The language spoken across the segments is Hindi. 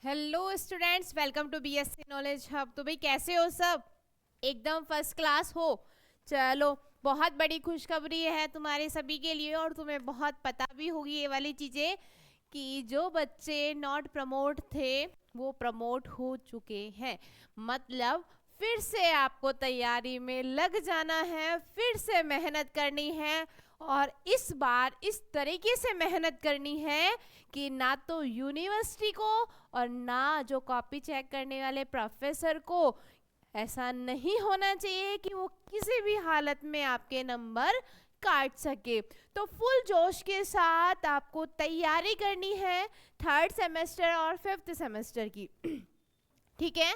Hello students, welcome to BSc knowledge hub. तो भाई कैसे हो सब? एकदम फर्स्ट क्लास हो? चलो, बहुत बड़ी खुशखबरी है तुम्हारे सभी के लिए और तुम्हें बहुत पता भी होगी ये वाली चीज़ें कि जो बच्चे नॉट प्रमोट थे वो प्रमोट हो चुके हैं। मतलब फिर से आपको तैयारी में लग जाना है, फिर से मेहनत करनी है और इस बार इस तरीके से मेहनत करनी है कि ना तो यूनिवर्सिटी को और ना जो कॉपी चेक करने वाले प्रोफेसर को ऐसा नहीं होना चाहिए कि वो किसी भी हालत में आपके नंबर काट सके। तो फुल जोश के साथ आपको तैयारी करनी है थर्ड सेमेस्टर और फिफ्थ सेमेस्टर की। ठीक है,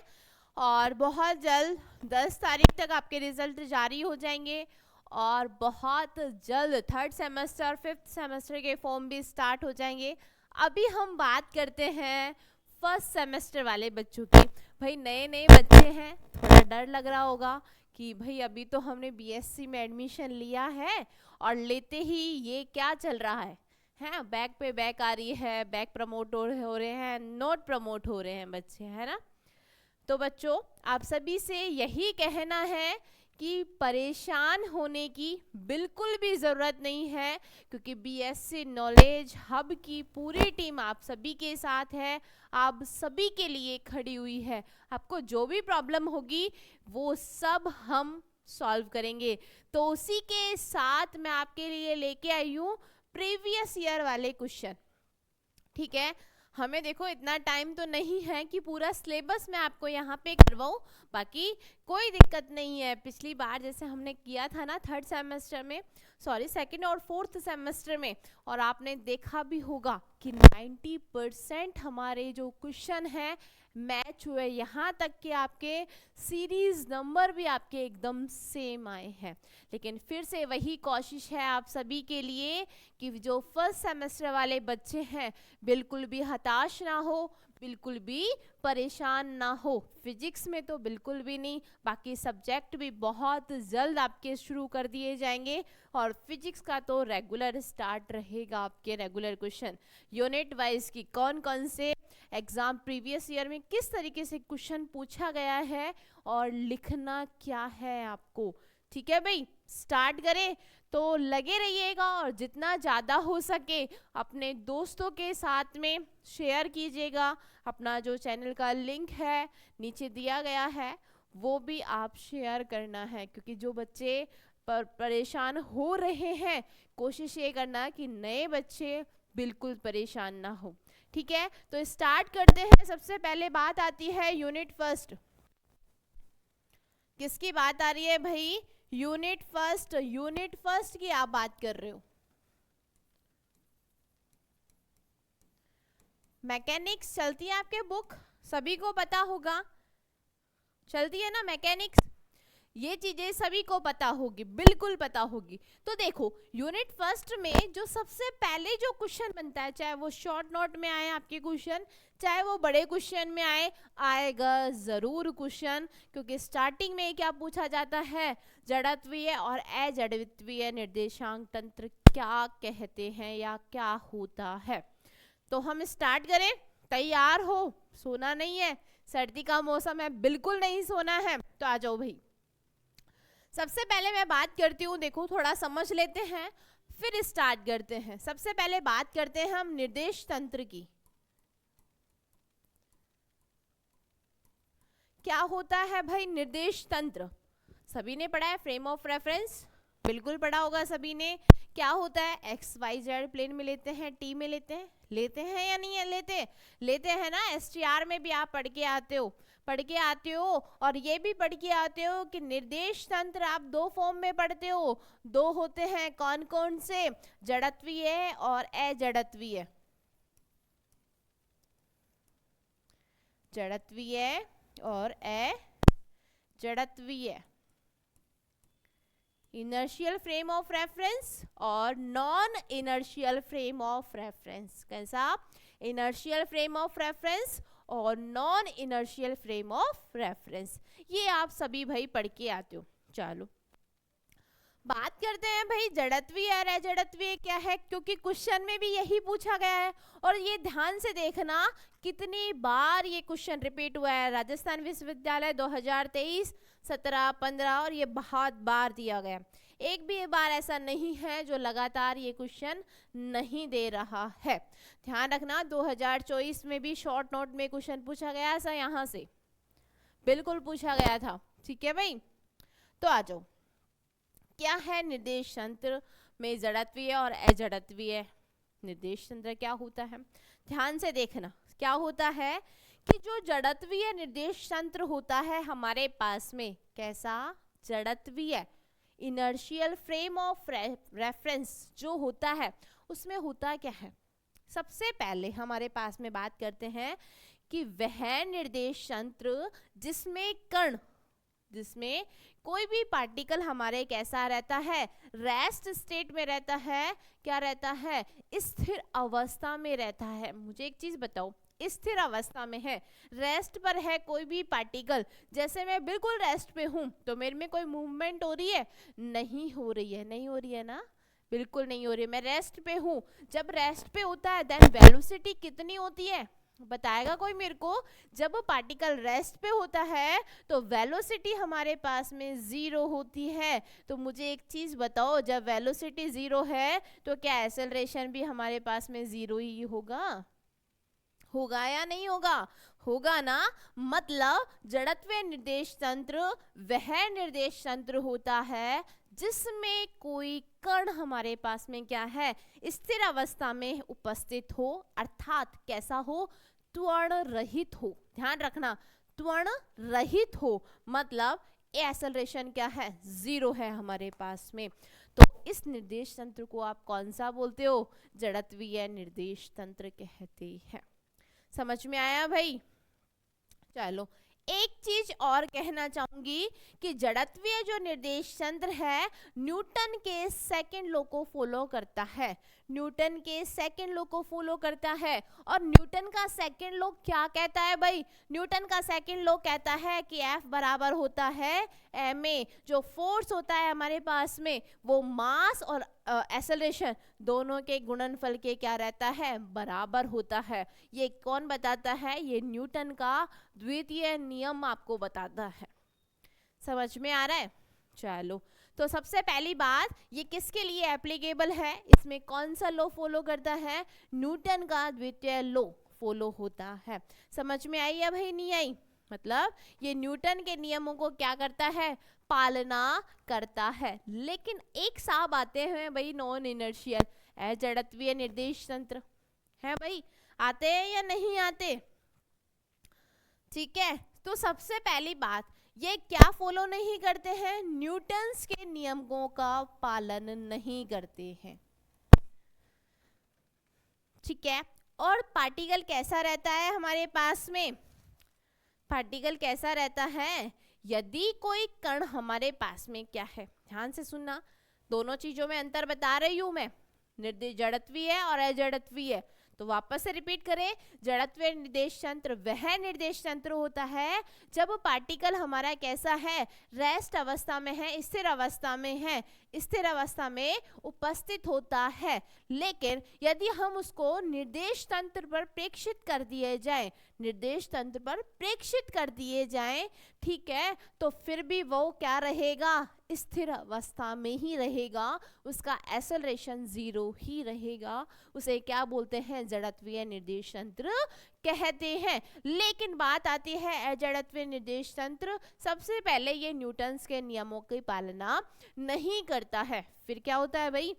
और बहुत जल्द 10 तारीख तक आपके रिजल्ट जारी हो जाएंगे और बहुत जल्द थर्ड सेमेस्टर और फिफ्थ सेमेस्टर के फॉर्म भी स्टार्ट हो जाएंगे। अभी हम बात करते हैं फर्स्ट सेमेस्टर वाले बच्चों की। भाई नए नए बच्चे हैं, थोड़ा डर लग रहा होगा कि भाई अभी तो हमने बीएससी में एडमिशन लिया है और लेते ही ये क्या चल रहा है बैक पे बैक आ रही है, बैक प्रमोट हो रहे हैं, नोट प्रमोट हो रहे हैं बच्चे, है ना। तो बच्चों, आप सभी से यही कहना है कि परेशान होने की बिल्कुल भी ज़रूरत नहीं है, क्योंकि बीएससी नॉलेज हब की पूरी टीम आप सभी के साथ है, आप सभी के लिए खड़ी हुई है। आपको जो भी प्रॉब्लम होगी वो सब हम सॉल्व करेंगे। तो उसी के साथ मैं आपके लिए लेके आई हूँ प्रीवियस ईयर वाले क्वेश्चन। ठीक है, हमें देखो इतना टाइम तो नहीं है कि पूरा सिलेबस मैं आपको यहाँ पे करवाऊँ, बाकी कोई दिक्कत नहीं है। पिछली बार जैसे हमने किया था ना थर्ड सेमेस्टर में, सॉरी सेकंड और फोर्थ सेमेस्टर में, और आपने देखा भी होगा कि 90% हमारे जो क्वेश्चन हैं मैच हुए, यहाँ तक कि आपके सीरीज नंबर भी आपके एकदम सेम आए हैं। लेकिन फिर से वही कोशिश है आप सभी के लिए कि जो फर्स्ट सेमेस्टर वाले बच्चे हैं बिल्कुल भी हताश ना हो, बिल्कुल भी परेशान ना हो। फिजिक्स में तो बिल्कुल भी नहीं, बाकी सब्जेक्ट भी बहुत जल्द आपके शुरू कर दिए जाएंगे और फिजिक्स का तो रेगुलर स्टार्ट रहेगा। आपके रेगुलर क्वेश्चन यूनिट वाइज की कौन कौन से एग्जाम प्रीवियस ईयर में किस तरीके से क्वेश्चन पूछा गया है और लिखना क्या है आपको। ठीक है भाई, स्टार्ट करें। तो लगे रहिएगा और जितना ज़्यादा हो सके अपने दोस्तों के साथ में शेयर कीजिएगा। अपना जो चैनल का लिंक है नीचे दिया गया है वो भी आप शेयर करना है, क्योंकि जो बच्चे परेशान हो रहे हैं कोशिश ये करना कि नए बच्चे बिल्कुल परेशान ना हो। ठीक है, तो स्टार्ट करते हैं। सबसे पहले बात आती है यूनिट फर्स्ट। किसकी बात आ रही है भाई? Unit first. यूनिट फर्स्ट की आप बात कर रहे हो। मैकेनिक्स चलती है आपके बुक, सभी को पता होगा, चलती है ना मैकेनिक्स। ये चीजें सभी को पता होगी, बिल्कुल पता होगी। तो देखो यूनिट फर्स्ट में जो सबसे पहले जो क्वेश्चन बनता है, चाहे वो शॉर्ट नोट में आए आपके क्वेश्चन, चाहे वो बड़े क्वेश्चन में आएगा जरूर क्वेश्चन, क्योंकि स्टार्टिंग में क्या पूछा जाता है, जड़त्वीय और अजड़त्वीय निर्देशांक तंत्र क्या कहते हैं या क्या होता है। तो हम स्टार्ट करें। तैयार हो? सोना नहीं है, सर्दी का मौसम है, बिल्कुल नहीं सोना है। तो आ जाओ भाई। सबसे पहले मैं बात करती हूँ, देखो थोड़ा समझ लेते हैं फिर स्टार्ट करते हैं। सबसे पहले बात करते हैं हम निर्देश तंत्र की। क्या होता है भाई निर्देश तंत्र? सभी ने पढ़ा है, फ्रेम ऑफ रेफरेंस बिल्कुल पढ़ा होगा सभी ने। क्या होता है, एक्स वाई जेड प्लेन में लेते हैं, टी में लेते हैं या नहीं है? लेते हैं ना। एसटीआर में भी आप पढ़ के आते हो और ये भी पढ़ के आते हो कि निर्देश तंत्र आप दो फॉर्म में पढ़ते हो। दो होते हैं, कौन कौन से? जड़त्वीय और अजड़त्वीय। जड़त्वीय और अजड़त्वीय। इनर्शियल फ्रेम ऑफ रेफरेंस और non inertial frame of reference. कैसा? इनर्शियल फ्रेम ऑफ रेफरेंस और non inertial frame of reference. ये आप सभी भाई पढ़ के आते हो। चलो बात करते हैं भाई जड़त्वीय और अजड़त्वीय क्या है, क्योंकि क्वेश्चन में भी यही पूछा गया है। और ये ध्यान से देखना कितनी बार ये क्वेश्चन रिपीट हुआ है। राजस्थान विश्वविद्यालय 2023, 17, 15 और ये बहुत बार दिया गया। एक भी बार ऐसा नहीं है जो लगातार ये क्वेश्चन नहीं दे रहा है। ध्यान रखना 2024 में भी शॉर्ट नोट में क्वेश्चन पूछा गया, ऐसा यहाँ से बिल्कुल पूछा गया था। ठीक है भाई, तो आ जाओ। क्या है निर्देश तंत्र में जड़त्वीय और अजड़त्वीय? निर्देश तंत्र क्या होता है, ध्यान से देखना। क्या होता है कि जो जड़त्वीय निर्देश तंत्र होता है हमारे पास में, कैसा? जड़त्वीय, इनर्शियल फ्रेम ऑफ रेफरेंस जो होता है, उसमें होता क्या है? सबसे पहले हमारे पास में बात करते हैं कि वह निर्देश तंत्र जिसमें कण, जिसमें कोई भी पार्टिकल हमारे कैसा रहता है? रेस्ट स्टेट में रहता है। क्या रहता है? स्थिर अवस्था में रहता है। मुझे एक चीज बताओ, स्थिर अवस्था में है, रेस्ट पर है कोई भी पार्टिकल। जैसे मैं बिल्कुल रेस्ट पे हूं तो मेरे में कोई मूवमेंट हो रही है? नहीं हो रही है, नहीं हो रही है ना, बिल्कुल नहीं हो रही है। मैं रेस्ट पे हूं। जब रेस्ट पे होता है देन वेलोसिटी कितनी होती है, बताएगा कोई मेरे को? जब पार्टिकल रेस्ट पे होता है तो वेलोसिटी हमारे पास में 0 होती है। तो मुझे एक चीज बताओ, जब वेलोसिटी 0 है तो क्या एक्सेलरेशन भी हमारे पास में 0 ही होगा? होगा या नहीं होगा? होगा ना। मतलब जड़त्वीय निर्देश तंत्र वह निर्देश तंत्र होता है जिसमें कोई कण हमारे पास में क्या है? स्थिर अवस्था में उपस्थित हो, अर्थात कैसा हो? त्वरण रहित हो। ध्यान रखना, त्वरण रहित हो, मतलब एक्सेलरेशन क्या है? 0 है हमारे पास में। तो इस निर्देश तंत्र को आप कौन सा बोलते हो? जड़त्वीय निर्देश तंत्र कहते हैं। समझ में आया भाई? चलो, एक चीज और कहना चाहूंगी कि जड़त्वीय जो निर्देश तंत्र है न्यूटन के सेकंड लॉ को फॉलो करता है। न्यूटन के सेकंड लॉ को फॉलो करता है। और न्यूटन का सेकंड लॉ क्या कहता है भाई? न्यूटन का सेकंड लॉ कहता है कि F बराबर होता है ma। जो फोर्स होता है हमारे पास में वो मास और एक्सेलरेशन दोनों के गुणनफल के क्या रहता है? बराबर होता है। ये कौन बताता है? ये न्यूटन का द्वितीय नियम आपको बताता है। समझ में आ रहा है? चलो, तो सबसे पहली बात, ये किसके लिए एप्लीकेबल है? इसमें कौन सा लॉ फॉलो करता है? न्यूटन का द्वितीय लॉ फॉलो होता है। समझ में आई या भाई नहीं आई? मतलब ये न्यूटन के नियमों को क्या करता है? पालना करता है। लेकिन एक साहब आते हैं भाई नॉन इनर्शियल, अजड़त्वीय निर्देश तंत्र है भाई, आते हैं या नहीं आते? ठीक है, तो सबसे पहली बात, ये क्या फॉलो नहीं करते हैं? न्यूटन्स के नियमों का पालन नहीं करते हैं। ठीक है, और पार्टिकल कैसा रहता है हमारे पास में? पार्टिकल कैसा रहता है? यदि कोई कण हमारे पास में क्या है, ध्यान से सुनना, दोनों चीजों में अंतर बता रही हूं मैं, जड़त्वीय और अजड़त्वीय। तो वापस से रिपीट करें, जड़त्वीय निर्देश तंत्र वह निर्देश तंत्र होता है जब पार्टिकल हमारा कैसा है? रेस्ट अवस्था में है, स्थिर अवस्था में है, स्थिर अवस्था में उपस्थित होता है। लेकिन यदि हम उसको निर्देश तंत्र पर प्रेक्षित कर दिए जाए, निर्देश तंत्र पर प्रेक्षित कर दिए जाए, ठीक है, तो फिर भी वो क्या रहेगा? स्थिर अवस्था में ही रहेगा, उसका एक्सेलरेशन 0 ही रहेगा। उसे क्या बोलते हैं? जड़त्वीय निर्देश तंत्र कहते हैं। लेकिन बात आती है अजड़त्वीय निर्देश तंत्र, सबसे पहले ये न्यूटन्स के नियमों की पालना नहीं करता है। फिर क्या होता है भाई?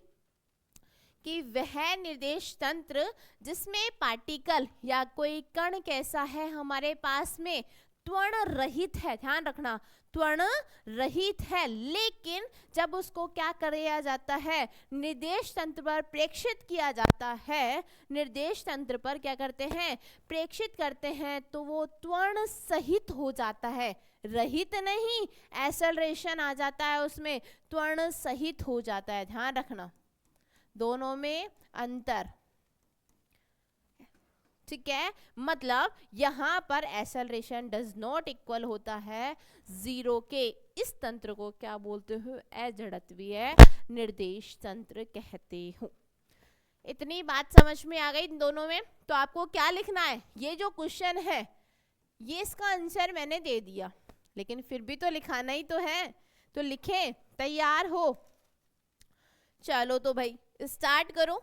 कि वह निर्देश तंत्र जिसमें पार्टिकल या कोई कण कैसा है हमारे पास में? त्वरण रहित है। ध्यान रखना, त्वरण रहित है। लेकिन जब उसको क्या किया जाता है? निर्देश तंत्र पर प्रेक्षित किया जाता है, निर्देश तंत्र पर क्या करते हैं? प्रेक्षित करते हैं, तो वो त्वरण सहित हो जाता है, रहित नहीं, एक्सेलरेशन आ जाता है उसमें, त्वरण सहित हो जाता है। ध्यान रखना, दोनों में अंतर। ठीक है, मतलब यहाँ पर एक्सेलरेशन डज नॉट इक्वल होता है जीरो के। इस तंत्र को क्या बोलते हो? अजड़त्वीय निर्देश तंत्र कहते हो। इतनी बात समझ में आ गई इन दोनों में? तो आपको क्या लिखना है? ये जो क्वेश्चन है ये इसका आंसर मैंने दे दिया, लेकिन फिर भी तो लिखाना ही तो है, तो लिखें। तैयार हो? चलो तो भाई स्टार्ट करो,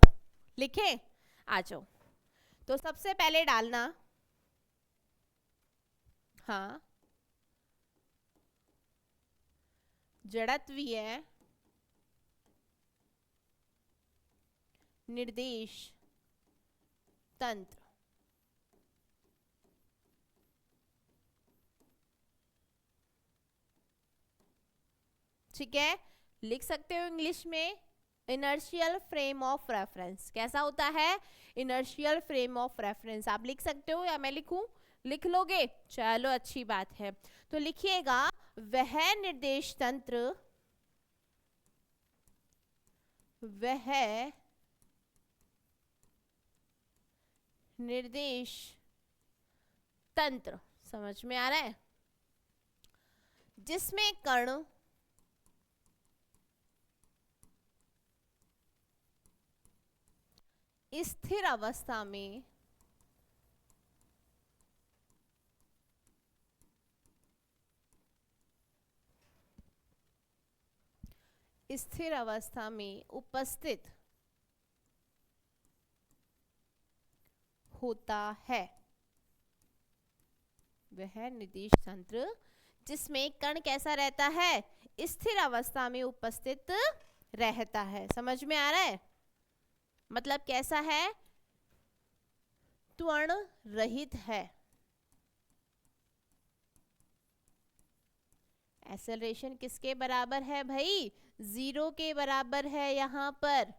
लिखें, आ जाओ। तो सबसे पहले डालना, हाँ, जड़त्वीय निर्देश तंत्र। ठीक है, लिख सकते हो इंग्लिश में इनर्शियल फ्रेम ऑफ रेफरेंस। कैसा होता है? Inertial frame of reference. आप लिख सकते हो या मैं लिखूं? लिख लोगे? चलो अच्छी बात है। तो लिखिएगा, वह निर्देश तंत्र, वह निर्देश तंत्र, समझ में आ रहा है, जिसमें कण स्थिर अवस्था में उपस्थित होता है। वह निर्देश तंत्र जिसमें कण कैसा रहता है? स्थिर अवस्था में उपस्थित रहता है। समझ में आ रहा है? मतलब कैसा है? त्वरण रहित है। एक्सेलरेशन किसके बराबर है भाई? जीरो के बराबर है यहाँ पर।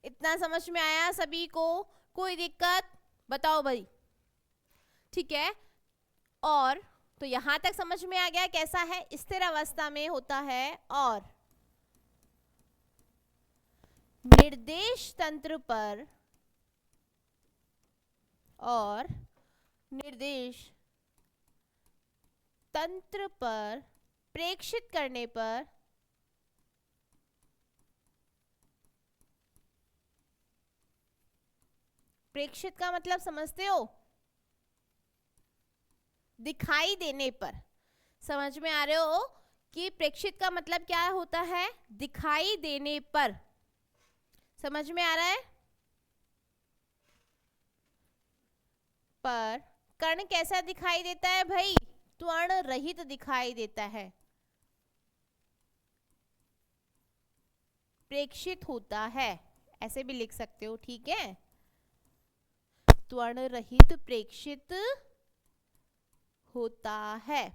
इतना समझ में आया सभी को? कोई दिक्कत? बताओ भाई। ठीक है, और तो यहां तक समझ में आ गया कैसा है? स्थिर अवस्था में होता है और निर्देश तंत्र पर प्रेक्षित करने पर प्रेक्षित का मतलब समझते हो? दिखाई देने पर। समझ में आ रहे हो कि प्रेक्षित का मतलब क्या होता है? दिखाई देने पर। समझ में आ रहा है? पर कण कैसा दिखाई देता है भाई? त्वरण रहित दिखाई देता है, प्रेक्षित होता है, ऐसे भी लिख सकते हो। ठीक है, त्वरण रहित प्रेक्षित होता है।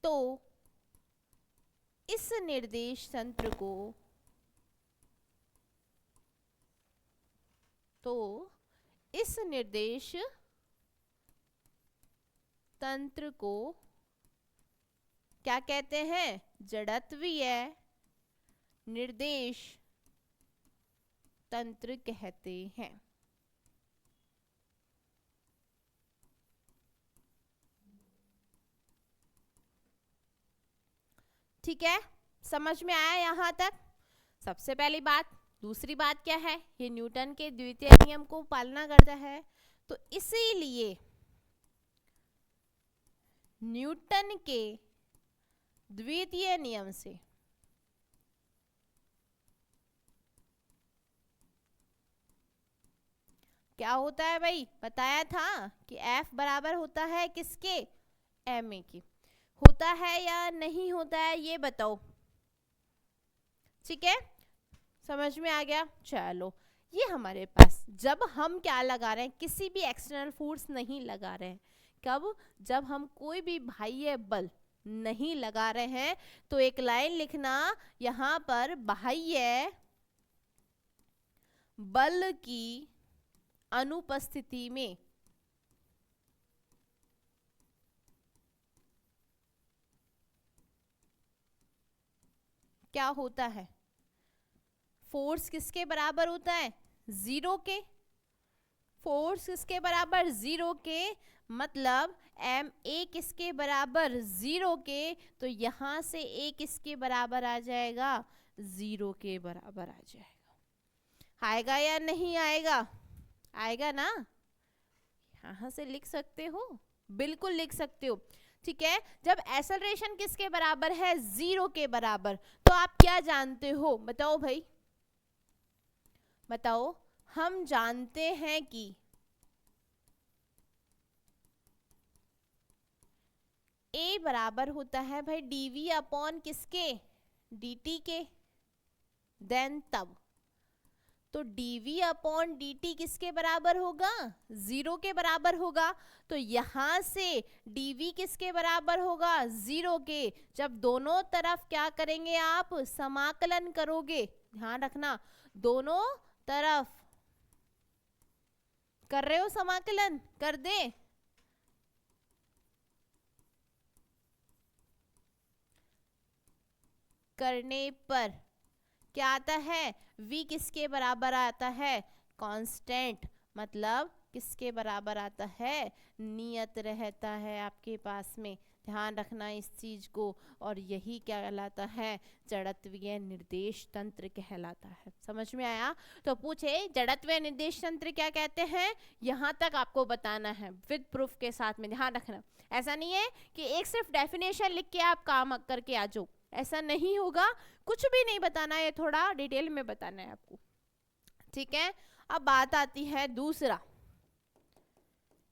तो इस निर्देश तंत्र को क्या कहते हैं? जड़त्वीय निर्देश तंत्र कहते हैं। ठीक है, समझ में आया यहां तक? सबसे पहली बात। दूसरी बात क्या है? ये न्यूटन के द्वितीय नियम को पालना करता है, तो इसीलिए न्यूटन के द्वितीय नियम से क्या होता है भाई? बताया था कि F बराबर होता है किसके? ma की। होता है या नहीं होता है ये बताओ। ठीक है, समझ में आ गया? चलो, ये हमारे पास जब हम क्या लगा रहे हैं? किसी भी एक्सटर्नल फोर्स नहीं लगा रहे हैं। कब? जब हम कोई भी बाह्य बल नहीं लगा रहे हैं, तो एक लाइन लिखना यहां पर, बाह्य बल की अनुपस्थिति में क्या होता है? फोर्स किसके बराबर होता है? जीरो के। फोर्स किसके बराबर? जीरो के। मतलब एम ए किसके बराबर? जीरो के। तो यहां से ए किसके बराबर आ जाएगा? जीरो के बराबर आ जाएगा। आएगा या नहीं आएगा? आएगा ना? यहां से लिख सकते हो, बिल्कुल लिख सकते हो। ठीक है, जब एक्सेलरेशन किसके बराबर है? जीरो के बराबर। तो आप क्या जानते हो? बताओ भाई, बताओ। हम जानते हैं कि ए बराबर होता है भाई डीवी अपॉन किसके? dt के। देन तब तो dv अपॉन dt किसके बराबर होगा? जीरो के बराबर होगा। तो यहां से dv किसके बराबर होगा? जीरो के। जब दोनों तरफ क्या करेंगे आप? समाकलन करोगे। ध्यान रखना, दोनों तरफ कर रहे हो समाकलन? कर दे। करने पर क्या आता है? v किसके बराबर आता है? कांस्टेंट। मतलब किसके बराबर आता है? नियत रहता है आपके पास में। ध्यान रखना इस चीज को। और यही क्या कहलाता है? जड़त्वीय निर्देश तंत्र कहलाता है। समझ में आया? तो पूछे जड़त्वीय निर्देश तंत्र क्या कहते हैं, यहाँ तक आपको बताना है विद प्रूफ के साथ में। ध्यान रखना, ऐसा नहीं है कि एक सिर्फ डेफिनेशन लिख के आप काम करके आ जाओ, ऐसा नहीं होगा। कुछ भी नहीं बताना है, थोड़ा डिटेल में बताना है आपको। ठीक है, अब बात आती है दूसरा,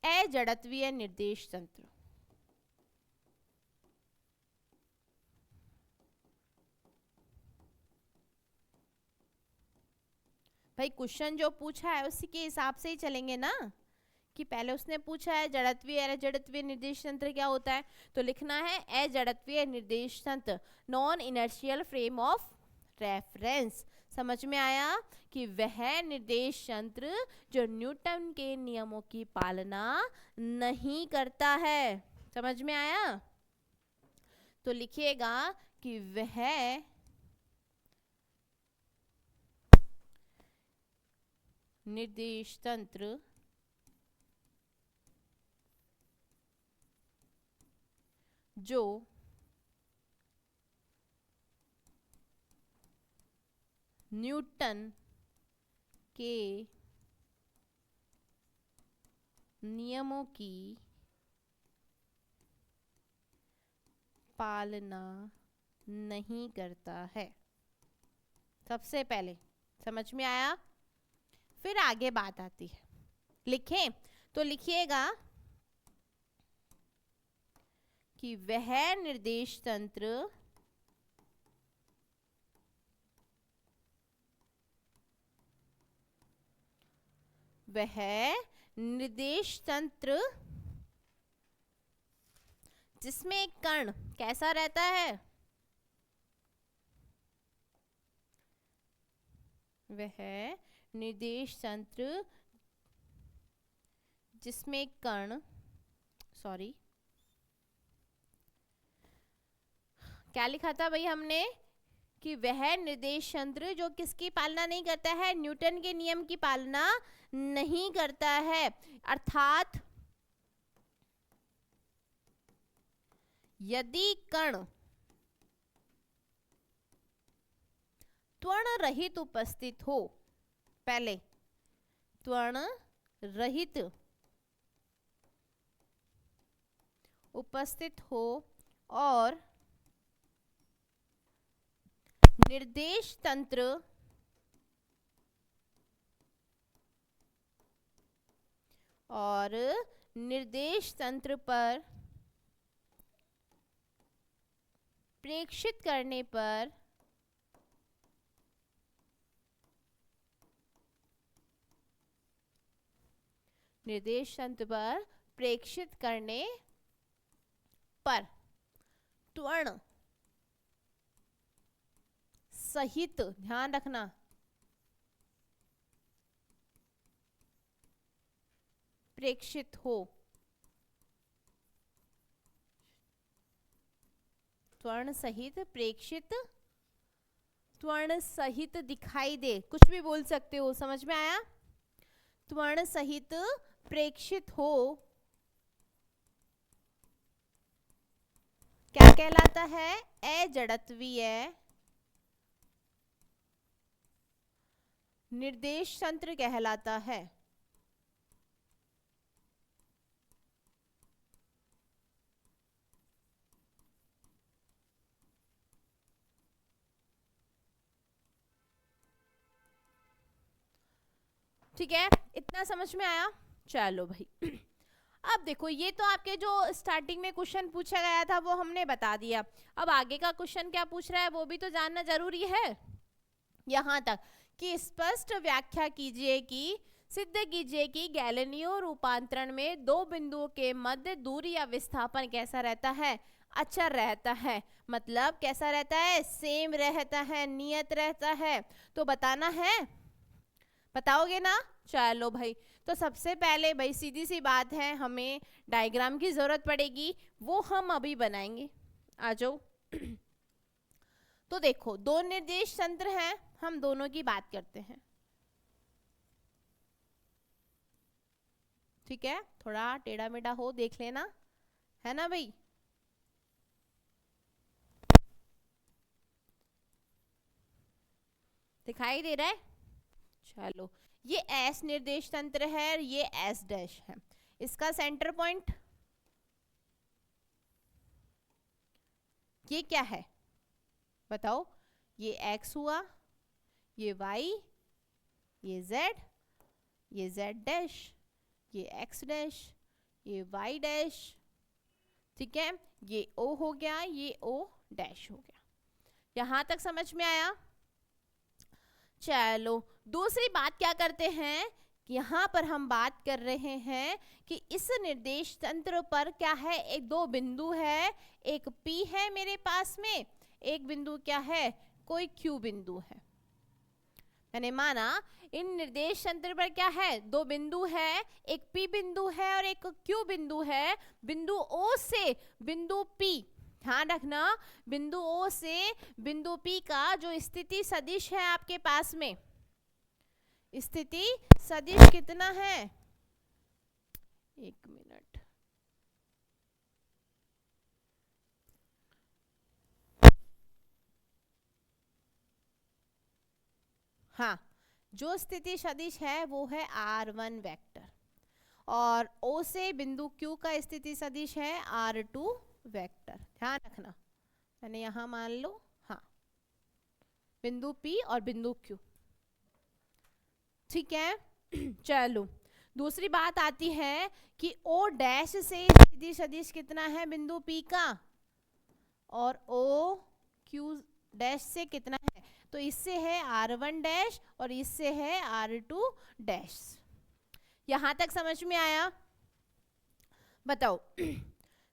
अजड़त्वीय निर्देश तंत्र। भाई क्वेश्चन जो पूछा है उसी के हिसाब से ही चलेंगे ना, कि पहले उसने पूछा है जड़त्वीय अजड़त्वीय निर्देश तंत्र क्या होता है, तो लिखना है अजड़त्वीय निर्देश तंत्र non inertial frame of reference. समझ में आया? कि वह निर्देश तंत्र जो न्यूटन के नियमों की पालना नहीं करता है। समझ में आया? तो लिखिएगा कि वह निर्देश तंत्र जो न्यूटन के नियमों की पालना नहीं करता है। सबसे पहले समझ में आया? फिर आगे बात आती है, लिखें तो लिखिएगा कि वह निर्देश तंत्र जिसमें कण कैसा रहता है? वह निर्देश तंत्र जिसमें कण, सॉरी क्या लिखा था भाई हमने, कि वह निर्देश तंत्र जो किसकी पालना नहीं करता है? न्यूटन के नियम की पालना नहीं करता है। अर्थात यदि कण त्वरण रहित उपस्थित हो, पहले त्वरण रहित उपस्थित हो और निर्देश तंत्र पर प्रेक्षित करने पर निर्देश तंत्र पर प्रेक्षित करने पर त्वरण सहित, ध्यान रखना, प्रेक्षित हो, त्वरण सहित प्रेक्षित त्वरण सहित दिखाई दे, कुछ भी बोल सकते हो, समझ में आया? त्वरण सहित प्रेक्षित हो, क्या कहलाता है? अजड़त्वीय निर्देश तंत्र कहलाता है। ठीक है, इतना समझ में आया? चलो भाई अब देखो, ये तो आपके जो स्टार्टिंग में क्वेश्चन पूछा गया था वो हमने बता दिया। अब आगे का क्वेश्चन क्या पूछ रहा है वो भी तो जानना जरूरी है। यहाँ तक कि स्पष्ट व्याख्या कीजिए कि सिद्ध कीजिए कि गैलीलियो रूपांतरण में दो बिंदुओं के मध्य दूरी या विस्थापन कैसा रहता है? अचर रहता है। मतलब कैसा रहता है? सेम रहता है, नियत रहता है। तो बताना है, बताओगे ना? चलो भाई, तो सबसे पहले भाई सीधी सी बात है, हमें डायग्राम की जरूरत पड़ेगी, वो हम अभी बनाएंगे। आ जाओ तो देखो, दो निर्देश तंत्र हैं, हम दोनों की बात करते हैं। ठीक है, थोड़ा टेढ़ा मेढ़ा हो देख लेना, है ना भाई? दिखाई दे रहा है? चलो, ये एस निर्देश तंत्र है, ये एस डैश है। इसका सेंटर पॉइंट ये क्या है बताओ? ये x हुआ, ये y, ये z, ये z डैश, ये x डैश, ये y डैश। ठीक है, ये o हो गया, ये o डैश हो गया। यहां तक समझ में आया? चलो, दूसरी बात क्या करते हैं, यहाँ पर हम बात कर रहे हैं कि इस निर्देश तंत्र पर क्या है? एक दो बिंदु है, एक P है मेरे पास में, एक बिंदु क्या है? कोई Q बिंदु है। मैंने माना इन निर्देश तंत्र पर क्या है? दो बिंदु है, एक P बिंदु है और एक Q बिंदु है। बिंदु O से बिंदु P, ध्यान रखना, बिंदु O से बिंदु P का जो स्थिति सदिश है आपके पास में, स्थिति सदिश कितना है? एक मिनट, हाँ, जो स्थिति सदिश है वो है R1 वेक्टर, और O से बिंदु Q का स्थिति सदिश है R2 वेक्टर। ध्यान रखना, मैंने यहां मान लो, हाँ, बिंदु P और बिंदु Q। ठीक है चलो, दूसरी बात आती है कि O डैश से स्थिति सदिश कितना है बिंदु P का, और O Q डैश से कितना है? तो इससे है R1 डैश और इससे है R2 डैश। यहां तक समझ में आया? बताओ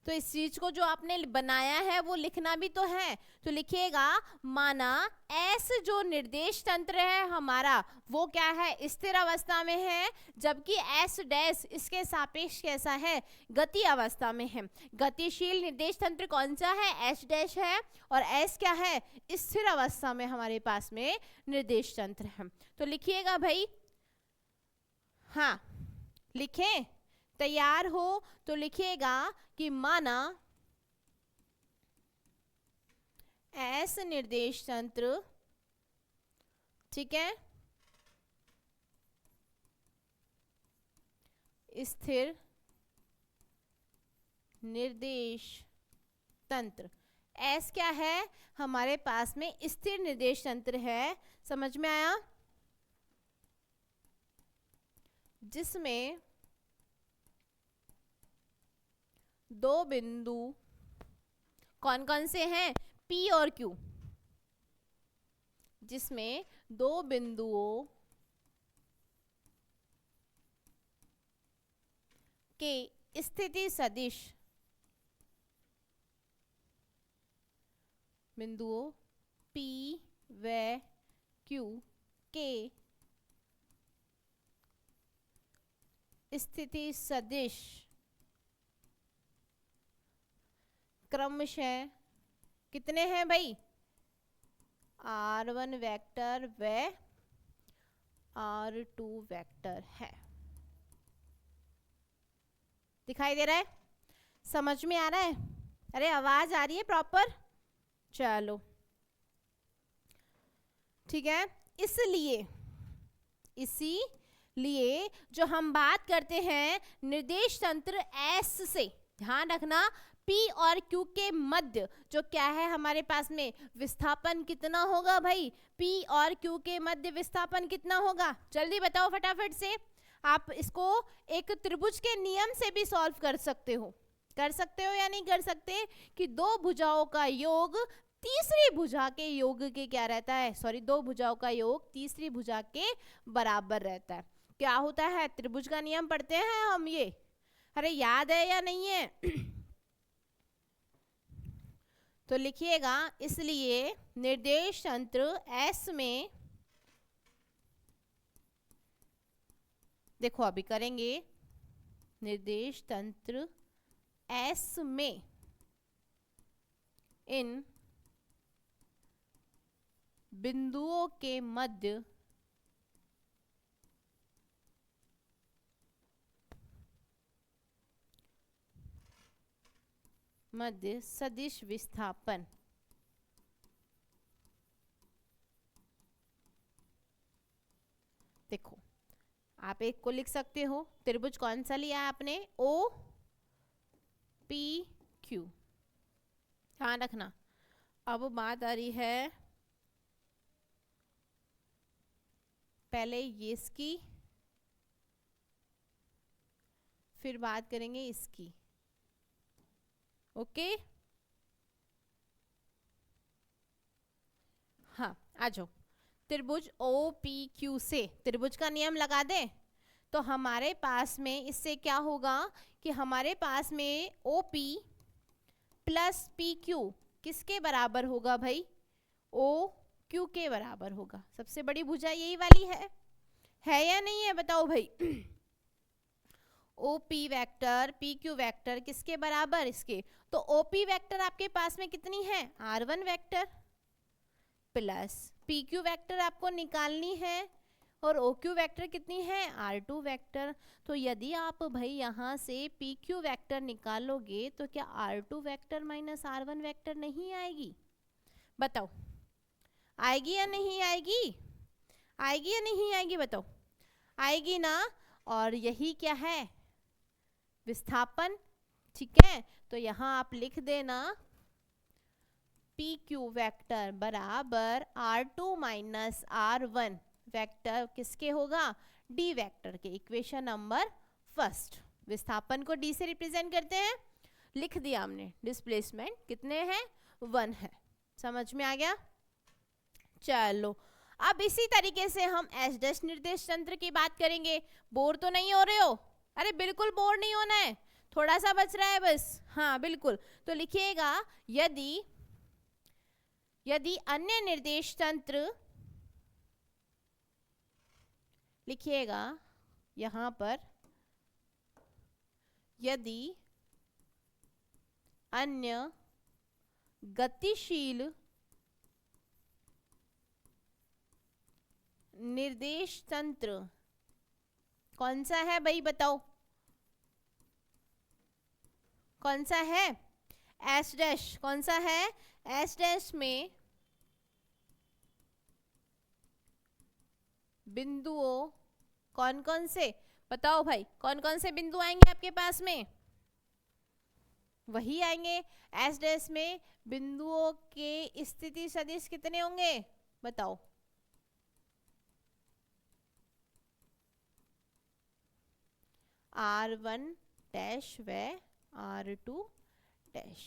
तो इस चीज को जो आपने बनाया है वो लिखना भी तो है, तो लिखिएगा, माना एस जो निर्देश तंत्र है हमारा वो क्या है? स्थिर अवस्था में है, जबकि एस डैश इसके सापेक्ष कैसा है? गति अवस्था में है। गतिशील निर्देश तंत्र कौन सा है? एस डैश है, और एस क्या है? स्थिर अवस्था में हमारे पास में निर्देश तंत्र है। तो लिखिएगा भाई, हाँ लिखें, तैयार हो तो लिखिएगा कि माना एस निर्देश तंत्र, ठीक है, स्थिर निर्देश तंत्र। एस क्या है? हमारे पास में स्थिर निर्देश तंत्र है, समझ में आया? जिसमें दो बिंदु कौन कौन से हैं? P और Q, जिसमें दो बिंदुओं के स्थिति सदिश, बिंदुओं P व Q के स्थिति सदिश क्रमशः कितने हैं भाई? R1 वेक्टर व R2 वेक्टर है। दिखाई दे रहा है? समझ में आ रहा है? अरे आवाज आ रही है प्रॉपर? चलो ठीक है। इसीलिए जो हम बात करते हैं निर्देश तंत्र S से, ध्यान रखना P और Q के मध्य जो क्या है हमारे पास में, विस्थापन कितना होगा भाई? P और Q के मध्य विस्थापन कितना होगा? जल्दी बताओ फटाफट से। आप इसको एक त्रिभुज के नियम से भी सॉल्व कर सकते हो या नहीं कर सकते, कि दो भुजाओं का योग तीसरी भुजा के योग के क्या रहता है, सॉरी, दो भुजाओं का योग तीसरी भुजा के बराबर रहता है। क्या होता है? त्रिभुज का नियम पढ़ते हैं हम ये, अरे याद है या नहीं है? तो लिखिएगा, इसलिए निर्देश तंत्र S में, देखो अभी करेंगे, निर्देश तंत्र S में इन बिंदुओं के मध्य सदिश विस्थापन, देखो आप एक को लिख सकते हो, त्रिभुज कौन सा लिया है आपने? O P Q, ध्यान रखना। अब बात आ रही है पहले ये इसकी, फिर बात करेंगे इसकी। ओके, हाँ आ जाओ। त्रिभुज OPQ से त्रिभुज का नियम लगा दे तो हमारे पास में इससे क्या होगा कि हमारे पास में OP प्लस PQ किसके बराबर होगा भाई? OQ के बराबर होगा। सबसे बड़ी भुजा यही वाली है या नहीं है? बताओ भाई। OP वेक्टर PQ वेक्टर किसके बराबर? इसके। तो OP वेक्टर आपके पास में कितनी है? R1 vector plus PQ vector आपको निकालनी है, और OQ वेक्टर कितनी है? R2 vector. तो यदि आप भाई यहाँ से PQ वेक्टर निकालोगे तो क्या R2 vector minus R1 vector नहीं आएगी? बताओ, आएगी या नहीं आएगी? आएगी या नहीं आएगी? बताओ, आएगी ना। और यही क्या है? विस्थापन। ठीक है, तो यहाँ आप लिख देना PQ वेक्टर बराबर R2 माइनस R1 वेक्टर किसके होगा? D वेक्टर के। इक्वेशन नंबर फर्स्ट, विस्थापन को D से रिप्रेजेंट करते हैं, लिख दिया हमने। डिस्प्लेसमेंट कितने हैं? 1 है। समझ में आ गया? चलो अब इसी तरीके से हम S डैश निर्देश तंत्र की बात करेंगे। बोर तो नहीं हो रहे हो? अरे बिल्कुल बोर नहीं होना है, थोड़ा सा बच रहा है बस। हाँ बिल्कुल, तो लिखिएगा, यदि अन्य निर्देश तंत्र, लिखिएगा यहां पर, यदि अन्य गतिशील निर्देश तंत्र कौन सा है भाई? बताओ कौन सा है? S डैश कौन सा है? S डैश में बिंदुओं कौन कौन से? बताओ भाई, कौन कौन से बिंदु आएंगे आपके पास में? वही आएंगे। S डैश में बिंदुओं के स्थिति सदिश कितने होंगे? बताओ। R1 डैश व R2 डैश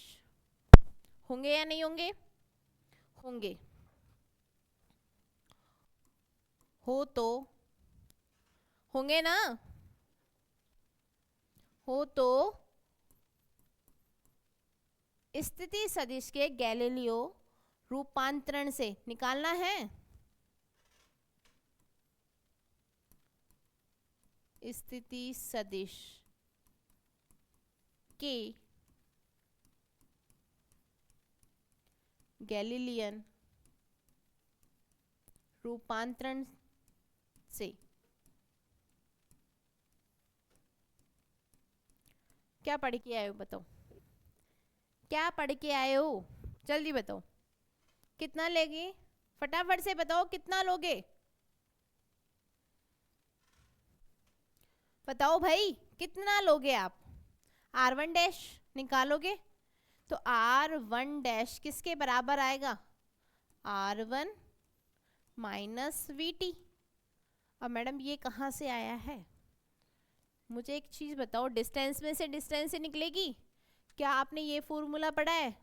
होंगे या नहीं होंगे? होंगे। हो तो होंगे ना? हो तो स्थिति सदिश के गैलीलियो रूपांतरण से निकालना है। स्थिति सदिश के गैलीलियन रूपांतरण से। क्या पढ़ के आए हो बताओ, क्या पढ़ के आए हो, जल्दी बताओ कितना लेगी, फटाफट से बताओ कितना लोगे, बताओ भाई कितना लोगे आप। R1 डैश निकालोगे तो R1 डैश किसके बराबर आएगा, R1 माइनस VT। अब मैडम ये कहाँ से आया है, मुझे एक चीज बताओ, डिस्टेंस में से डिस्टेंस से निकलेगी, क्या आपने ये फॉर्मूला पढ़ा है,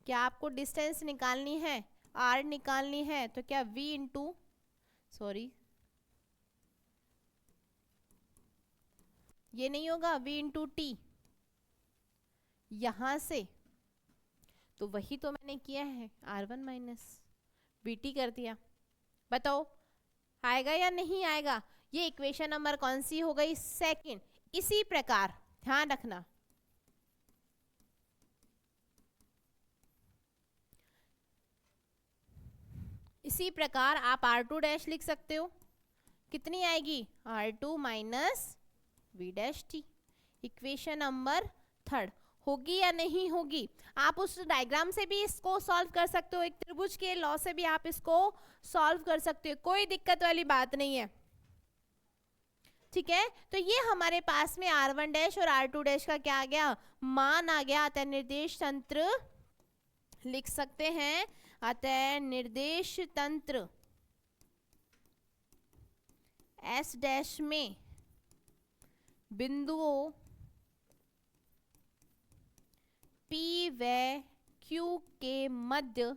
क्या आपको डिस्टेंस निकालनी है, R निकालनी है, तो क्या V इंटू, सॉरी ये नहीं होगा, V इंटू टी यहां से, तो वही तो मैंने किया है, R1 माइनस VT कर दिया। बताओ आएगा या नहीं आएगा, ये इक्वेशन नंबर कौन सी हो गई, सेकंड। इसी प्रकार ध्यान रखना, इसी प्रकार आप R2 डैश लिख सकते हो, कितनी आएगी, R2 minus V dash T, equation number third. होगी या नहीं होगी, आप उस डायग्राम से भी इसको सॉल्व कर सकते हो, एक त्रिभुज के लॉ से भी आप इसको सॉल्व कर सकते हो, कोई दिक्कत वाली बात नहीं है, ठीक है। तो ये हमारे पास में R1 डैश और R2 डैश का क्या आ गया, मान आ गया, अतः निर्देश तंत्र लिख सकते हैं, अतः निर्देश तंत्र S डैश में बिंदुओं P व Q के मध्य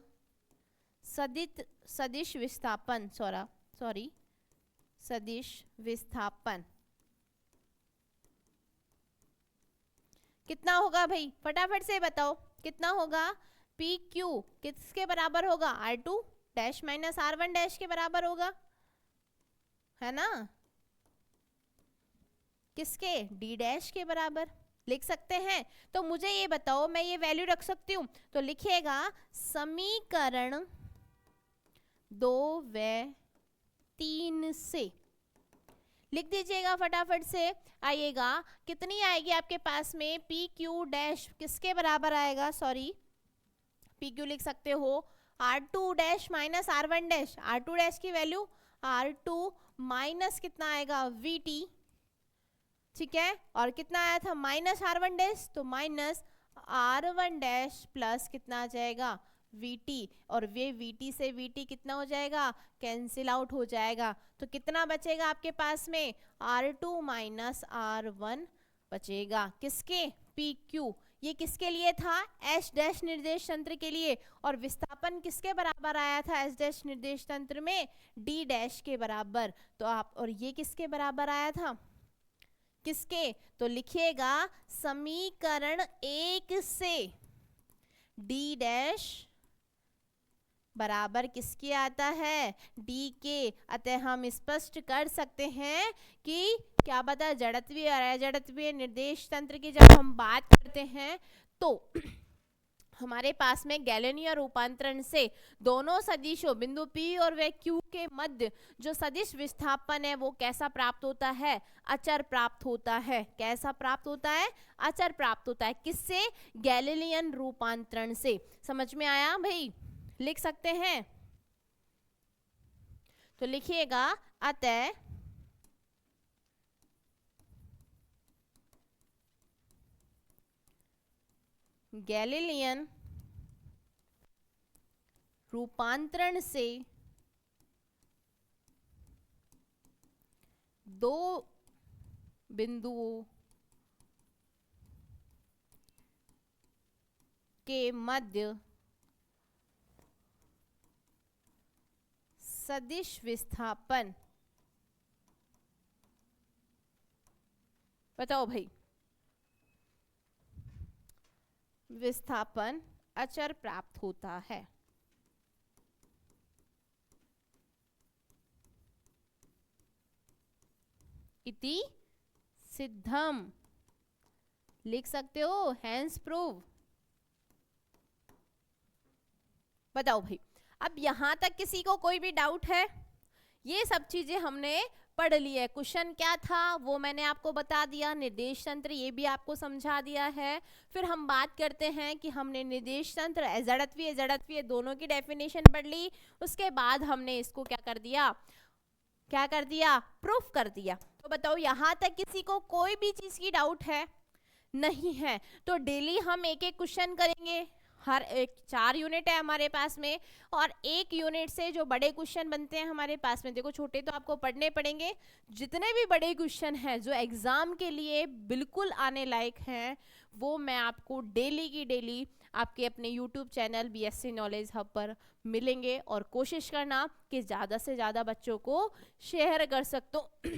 सदिश विस्थापन, सॉरी सदिश विस्थापन कितना होगा भाई, फटाफट से बताओ कितना होगा, पी क्यू किसके बराबर होगा, R2 dash minus R1 dash के बराबर होगा, है ना, किसके, D डैश के बराबर लिख सकते हैं। तो मुझे ये बताओ, मैं ये वैल्यू रख सकती हूँ, तो लिखिएगा समीकरण 2 व 3 से, लिख दीजिएगा फटाफट से, आइएगा कितनी आएगी आपके पास में, पी क्यू डैश किसके बराबर आएगा, सॉरी पी क्यू लिख सकते हो R2 dash minus R1 dash, R2 dash की वैल्यू R2 माइनस कितना आएगा VT, ठीक है, और कितना आया था माइनस R1 डैश, तो माइनस R1 डैश प्लस कितना आ जाएगा VT, और वे VT से VT कितना हो जाएगा, कैंसिल आउट हो जाएगा, तो कितना बचेगा आपके पास में, R2 माइनस R1 बचेगा, किसके, PQ, ये किसके लिए था, S डैश निर्देश तंत्र के लिए, और विस्थापन किसके बराबर आया था S डैश निर्देश तंत्र में, D डैश के बराबर, तो आप, और ये किसके बराबर आया था, किसके, तो लिखिएगा समीकरण 1 से D डैश बराबर किसके आता है, D के, अतः हम स्पष्ट कर सकते हैं कि क्या बता, जड़त्वीय और अजड़त्वीय निर्देश तंत्र की जब हम बात करते हैं तो हमारे पास में गैलेनियर रूपांतरण से दोनों सदिशों बिंदु P और वे Q के मध्य जो सदिश विस्थापन है वो कैसा प्राप्त होता है, अचर प्राप्त होता है, कैसा प्राप्त होता है, अचर प्राप्त होता है, किससे, गैलीलियन रूपांतरण से। समझ में आया भाई, लिख सकते हैं, तो लिखिएगा अतः गैलीलियन रूपांतरण से दो बिंदुओं के मध्य सदिश विस्थापन, बताओ भाई, विस्थापन अचर प्राप्त होता है, इति सिद्धम, लिख सकते हो, हैंस प्रूव, बताओ भाई। अब यहाँ तक किसी को कोई भी डाउट है? ये सब चीजें हमने पढ़ ली है। क्वेश्चन क्या था वो मैंने आपको बता दिया, निर्देश तंत्र ये भी आपको समझा दिया है। फिर हम बात करते हैं कि हमने निर्देश तंत्र, एजड़त्वीय दोनों की डेफिनेशन पढ़ ली। उसके बाद हमने इसको क्या कर दिया, प्रूफ कर दिया। तो बताओ यहाँ तक किसी को कोई भी चीज की डाउट है? नहीं है। तो डेली हम एक एक क्वेश्चन करेंगे, हर एक 4 यूनिट है हमारे पास में, और एक यूनिट से जो बड़े क्वेश्चन बनते हैं हमारे पास में, देखो छोटे तो आपको पढ़ने पड़ेंगे, जितने भी बड़े क्वेश्चन हैं जो एग्जाम के लिए बिल्कुल आने लायक हैं वो मैं आपको डेली की डेली आपके अपने YouTube channel BSc knowledge hub पर मिलेंगे। और कोशिश करना कि ज़्यादा से ज़्यादा बच्चों को शेयर कर सकते हो।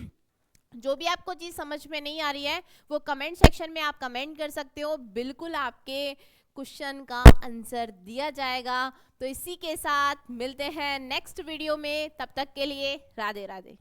जो भी आपको चीज़ समझ में नहीं आ रही है वो कमेंट सेक्शन में आप कमेंट कर सकते हो, बिल्कुल आपके क्वेश्चन का आंसर दिया जाएगा। तो इसी के साथ मिलते हैं नेक्स्ट वीडियो में, तब तक के लिए राधे राधे।